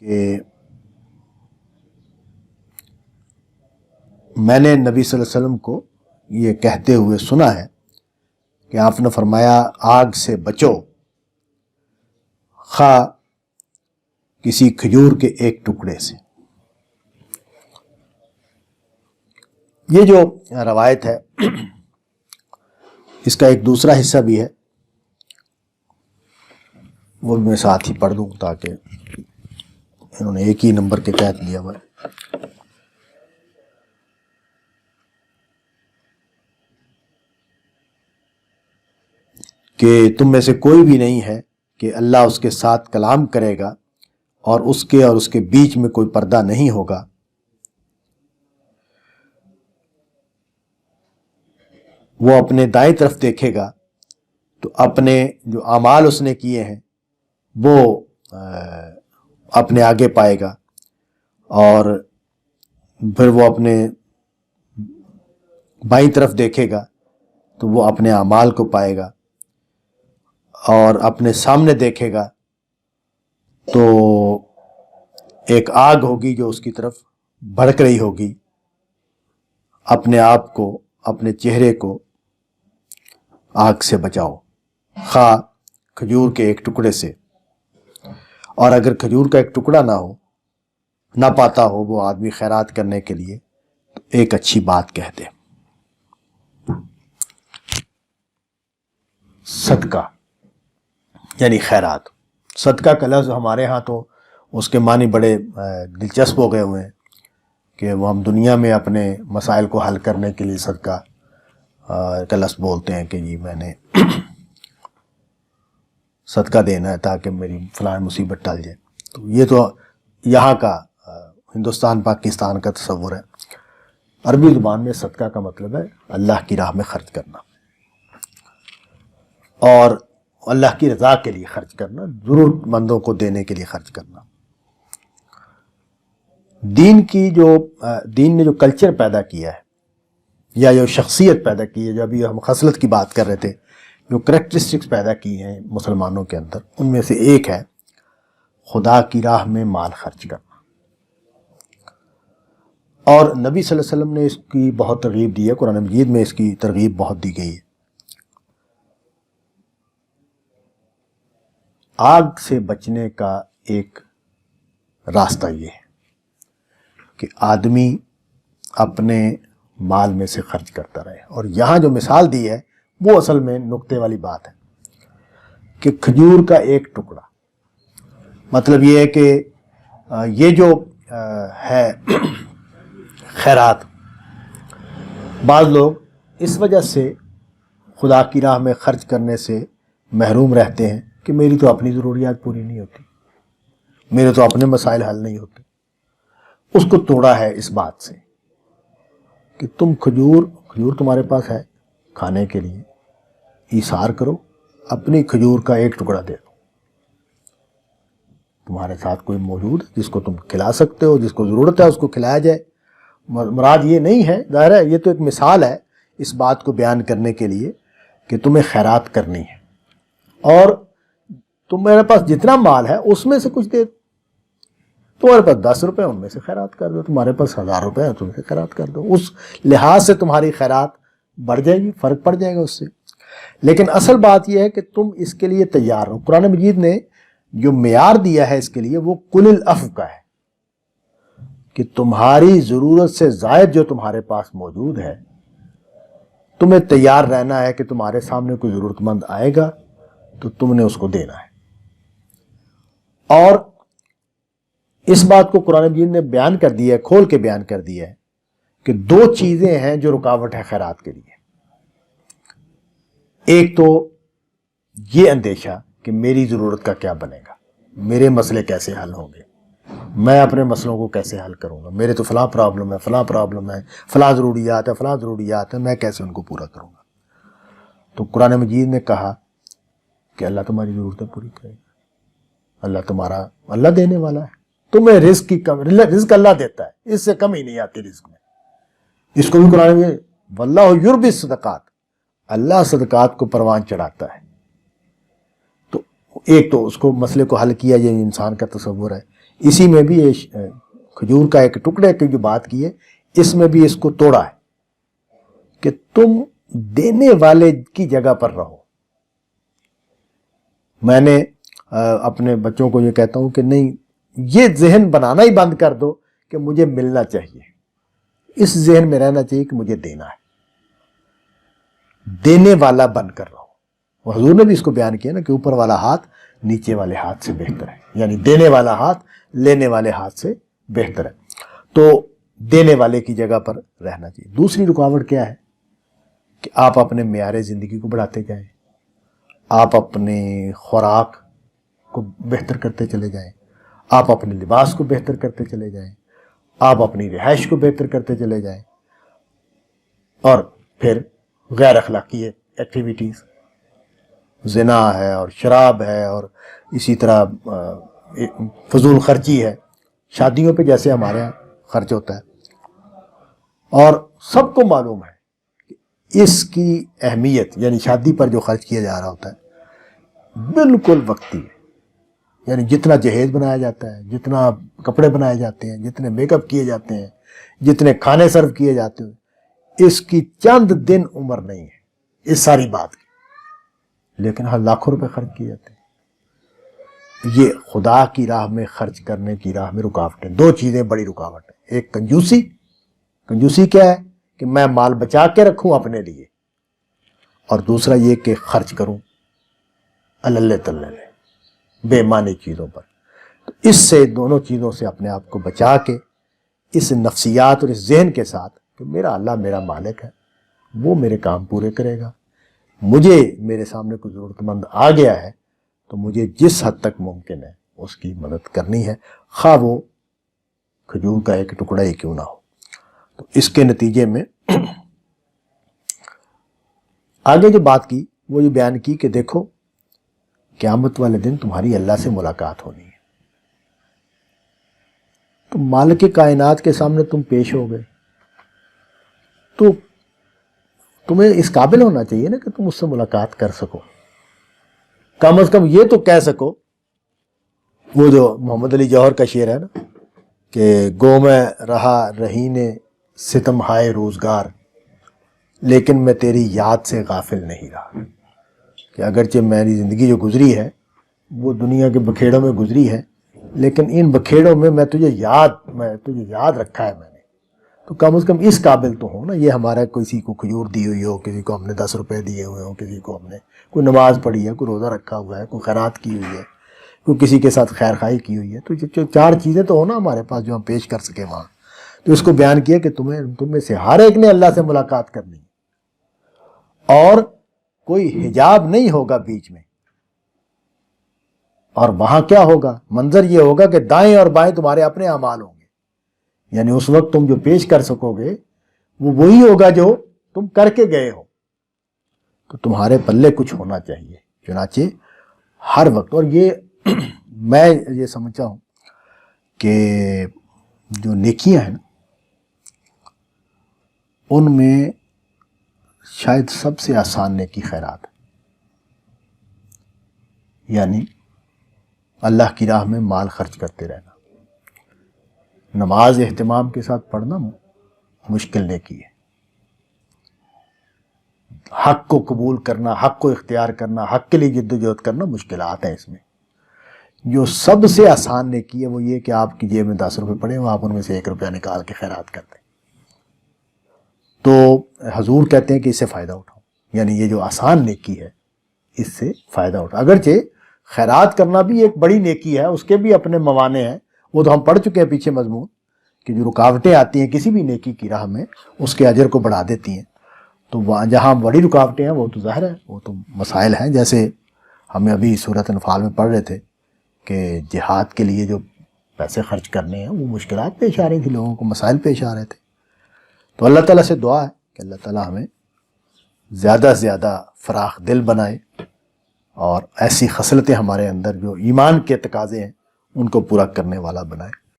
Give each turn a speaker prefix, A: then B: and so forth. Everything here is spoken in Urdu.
A: کہ میں نے نبی صلی اللہ علیہ وسلم کو یہ کہتے ہوئے سنا ہے کہ آپ نے فرمایا آگ سے بچو خواہ کسی کھجور کے ایک ٹکڑے سے۔ یہ جو روایت ہے اس کا ایک دوسرا حصہ بھی ہے، وہ بھی میں ساتھ ہی پڑھ دوں تاکہ انہوں نے ایک ہی نمبر کے تحت لیا ہوا ہے۔ کہ تم میں سے کوئی بھی نہیں ہے کہ اللہ اس کے ساتھ کلام کرے گا اور اس کے بیچ میں کوئی پردہ نہیں ہوگا، وہ اپنے دائیں طرف دیکھے گا تو اپنے جو اعمال اس نے کیے ہیں وہ اپنے آگے پائے گا، اور پھر وہ اپنے بائیں طرف دیکھے گا تو وہ اپنے اعمال کو پائے گا، اور اپنے سامنے دیکھے گا تو ایک آگ ہوگی جو اس کی طرف بھڑک رہی ہوگی۔ اپنے آپ کو، اپنے چہرے کو آگ سے بچاؤ خواہ کھجور کے ایک ٹکڑے سے، اور اگر کھجور کا ایک ٹکڑا نہ پاتا ہو وہ آدمی خیرات کرنے کے لیے تو ایک اچھی بات کہہ دے۔ صدقہ یعنی خیرات۔ صدقہ کا لفظ ہمارے ہاں تو اس کے معنی بڑے دلچسپ ہو گئے ہوئے ہیں کہ وہ ہم دنیا میں اپنے مسائل کو حل کرنے کے لیے صدقہ کا لفظ بولتے ہیں کہ جی میں نے صدقہ دینا ہے تاکہ میری فلاں مصیبت ٹل جائے۔ تو یہ تو یہاں کا ہندوستان پاکستان کا تصور ہے۔ عربی زبان میں صدقہ کا مطلب ہے اللہ کی راہ میں خرچ کرنا، اور اللہ کی رضا کے لیے خرچ کرنا، ضرورت مندوں کو دینے کے لیے خرچ کرنا۔ دین نے جو کلچر پیدا کیا ہے یا جو شخصیت پیدا کی ہے، جو ابھی ہم خصلت کی بات کر رہے تھے، جو کریکٹرسٹکس پیدا کی ہیں مسلمانوں کے اندر، ان میں سے ایک ہے خدا کی راہ میں مال خرچ کرنا۔ اور نبی صلی اللہ علیہ وسلم نے اس کی بہت ترغیب دی ہے، قرآن مجید میں اس کی ترغیب بہت دی گئی ہے۔ آگ سے بچنے کا ایک راستہ یہ ہے کہ آدمی اپنے مال میں سے خرچ کرتا رہے، اور یہاں جو مثال دی ہے وہ اصل میں نقطے والی بات ہے کہ کھجور کا ایک ٹکڑا، مطلب یہ ہے کہ یہ جو ہے خیرات، بعض لوگ اس وجہ سے خدا کی راہ میں خرچ کرنے سے محروم رہتے ہیں کہ میری تو اپنی ضروریات پوری نہیں ہوتی، میرے تو اپنے مسائل حل نہیں ہوتے۔ اس کو توڑا ہے اس بات سے کہ تم کھجور تمہارے پاس ہے کھانے کے لیے، ایثار کرو، اپنی کھجور کا ایک ٹکڑا دے دو۔ تمہارے ساتھ کوئی موجود ہے جس کو تم کھلا سکتے ہو، جس کو ضرورت ہے اس کو کھلایا جائے۔ مراد یہ نہیں ہے، ظاہر ہے یہ تو ایک مثال ہے اس بات کو بیان کرنے کے لیے کہ تمہیں خیرات کرنی ہے، اور تمہارے پاس جتنا مال ہے اس میں سے کچھ دے دو۔ تمہارے پاس 10 روپے ان میں سے خیرات کر دو، تمہارے پاس 1000 روپے ہیں تم سے خیرات کر دو۔ اس لحاظ سے تمہاری خیرات بڑھ جائے گی، فرق پڑ جائے گا اس سے۔ لیکن اصل بات یہ ہے کہ تم اس کے لیے تیار ہو۔ قرآن مجید نے جو معیار دیا ہے اس کے لیے وہ کل العفو کا ہے کہ تمہاری ضرورت سے زائد جو تمہارے پاس موجود ہے تمہیں تیار رہنا ہے کہ تمہارے سامنے کوئی ضرورت مند آئے گا تو تم نے اس کو دینا ہے۔ اور اس بات کو قرآن مجید نے بیان کر دیا ہے، کھول کے بیان کر دیا ہے کہ 2 چیزیں ہیں جو رکاوٹ ہے خیرات کے لیے۔ ایک تو یہ اندیشہ کہ میری ضرورت کا کیا بنے گا، میرے مسئلے کیسے حل ہوں گے، میں اپنے مسئلوں کو کیسے حل کروں گا، میرے تو فلاں پرابلم ہے، فلاں ضروریات ہیں، میں کیسے ان کو پورا کروں گا۔ تو قرآن مجید نے کہا کہ اللہ تمہاری ضرورتیں پوری کرے گا، اللہ دینے والا ہے۔ تمہیں رزق کی کم، رزق اللہ دیتا ہے، اس سے کم ہی نہیں آتی رزق میں۔ اس کو بھی قرآن میں واللہ یربی الصدقات، اللہ صدقات کو پروان چڑھاتا ہے۔ تو ایک تو اس کو مسئلے کو حل کیا، یہ انسان کا تصور ہے۔ اسی میں بھی یہ کھجور کا ایک ٹکڑے کی جو بات کی ہے، اس میں بھی اس کو توڑا ہے کہ تم دینے والے کی جگہ پر رہو۔ میں نے اپنے بچوں کو یہ کہتا ہوں کہ نہیں، یہ ذہن بنانا ہی بند کر دو کہ مجھے ملنا چاہیے، اس ذہن میں رہنا چاہیے کہ مجھے دینا ہے، دینے والا بن کر رہو۔ وہ حضور نے بھی اس کو بیان کیا نا کہ اوپر والا ہاتھ نیچے والے ہاتھ سے بہتر ہے، یعنی دینے والا ہاتھ لینے والے ہاتھ سے بہتر ہے۔ تو دینے والے کی جگہ پر رہنا چاہیے۔ دوسری رکاوٹ کیا ہے کہ آپ اپنے معیار زندگی کو بڑھاتے جائیں، آپ اپنے خوراک کو بہتر کرتے چلے جائیں، آپ اپنے لباس کو بہتر کرتے چلے جائیں، آپ اپنی رہائش کو بہتر کرتے چلے جائیں، اور پھر غیر اخلاقی ایکٹیویٹیز، زنا ہے اور شراب ہے اور اسی طرح فضول خرچی ہے، شادیوں پہ جیسے ہمارے یہاں خرچ ہوتا ہے، اور سب کو معلوم ہے کہ اس کی اہمیت، یعنی شادی پر جو خرچ کیا جا رہا ہوتا ہے بالکل وقتی ہے، یعنی جتنا جہیز بنایا جاتا ہے، جتنا کپڑے بنائے جاتے ہیں، جتنے میک اپ کیے جاتے ہیں، جتنے کھانے سرو کیے جاتے ہیں، اس کی چند دن عمر نہیں ہے اس ساری بات کی، لیکن ہر لاکھوں روپے خرچ کیے جاتے ہیں۔ یہ خدا کی راہ میں خرچ کرنے کی راہ میں رکاوٹیں، دو چیزیں بڑی رکاوٹ ہیں۔ ایک کنجوسی، کنجوسی کیا ہے کہ میں مال بچا کے رکھوں اپنے لیے، اور دوسرا یہ کہ خرچ کروں اللہ تلے بے معنی چیزوں پر۔ تو اس سے، دونوں چیزوں سے اپنے آپ کو بچا کے، اس نفسیات اور اس ذہن کے ساتھ کہ میرا اللہ میرا مالک ہے، وہ میرے کام پورے کرے گا، مجھے میرے سامنے کوئی ضرورت مند آ گیا ہے تو مجھے جس حد تک ممکن ہے اس کی مدد کرنی ہے، خواہ وہ کھجور کا ایک ٹکڑا ہی کیوں نہ ہو۔ تو اس کے نتیجے میں آگے جو بات کی وہ یہ بیان کی کہ دیکھو قیامت والے دن تمہاری اللہ سے ملاقات ہونی ہے، تو مالک کائنات کے سامنے تم پیش ہو گئے، تو تمہیں اس قابل ہونا چاہیے نا کہ تم اس سے ملاقات کر سکو، کم از کم یہ تو کہہ سکو، وہ جو محمد علی جوہر کا شعر ہے نا کہ گو میں رہا رہین ستم ہائے روزگار، لیکن میں تیری یاد سے غافل نہیں رہا، کہ اگرچہ میری زندگی جو گزری ہے وہ دنیا کے بکھیڑوں میں گزری ہے، لیکن ان بکھیڑوں میں میں تجھے یاد رکھا ہے میں نے، تو کم از کم اس قابل تو ہو نا۔ یہ ہمارا کسی کو کھجور دی ہوئی ہو، کسی کو ہم نے 10 روپے دیے ہوئے ہوں، کسی کو ہم نے کوئی نماز پڑھی ہے، کوئی روزہ رکھا ہوا ہے، کوئی خیرات کی ہوئی ہے، کوئی کسی کے ساتھ خیر خواہی کی ہوئی ہے، تو جو 4 چیزیں تو ہو نا ہمارے پاس جو ہم پیش کر سکیں وہاں۔ تو اس کو بیان کیا کہ تم میں سے ہر ایک نے اللہ سے ملاقات کرنی ہے، اور کوئی حجاب نہیں ہوگا بیچ میں، اور وہاں کیا ہوگا؟ منظر یہ ہوگا کہ دائیں اور بائیں تمہارے اپنے اعمال ہوں گے، یعنی اس وقت تم جو پیش کر سکو گے وہ وہی ہوگا جو تم کر کے گئے ہو، تو تمہارے پلے کچھ ہونا چاہیے۔ چنانچہ ہر وقت، اور یہ میں یہ سمجھتا ہوں کہ جو نیکیاں ہیں ان میں شاید سب سے آسان نیکی خیرات، یعنی اللہ کی راہ میں مال خرچ کرتے رہنا، نماز اہتمام کے ساتھ پڑھنا مشکل نیکی ہے، حق کو قبول کرنا، حق کو اختیار کرنا، حق کے لیے جدوجہد کرنا مشکلات ہیں اس میں۔ جو سب سے آسان نیکی ہے وہ یہ کہ آپ کی جیب میں 10 روپے پڑے ہوں، آپ ان میں سے 1 روپیہ نکال کے خیرات کر دیں، تو حضور کہتے ہیں کہ اس سے فائدہ اٹھاؤ، یعنی یہ جو آسان نیکی ہے اس سے فائدہ اٹھاؤ۔ اگرچہ خیرات کرنا بھی ایک بڑی نیکی ہے، اس کے بھی اپنے موانع ہیں، وہ تو ہم پڑھ چکے ہیں پیچھے مضمون، کہ جو رکاوٹیں آتی ہیں کسی بھی نیکی کی راہ میں اس کے اجر کو بڑھا دیتی ہیں۔ تو وہاں جہاں بڑی رکاوٹیں ہیں وہ تو ظاہر ہے، وہ تو مسائل ہیں، جیسے ہمیں ابھی سورۃ انفال میں پڑھ رہے تھے کہ جہاد کے لیے جو پیسے خرچ کرنے ہیں وہ مشکلات پیش آ رہی تھی، لوگوں کو مسائل پیش آ رہے تھے۔ تو اللہ تعالیٰ سے دعا ہے کہ اللہ تعالیٰ ہمیں زیادہ سے زیادہ فراخ دل بنائے، اور ایسی خصلتیں ہمارے اندر جو ایمان کے تقاضے ہیں ان کو پورا کرنے والا بنائے۔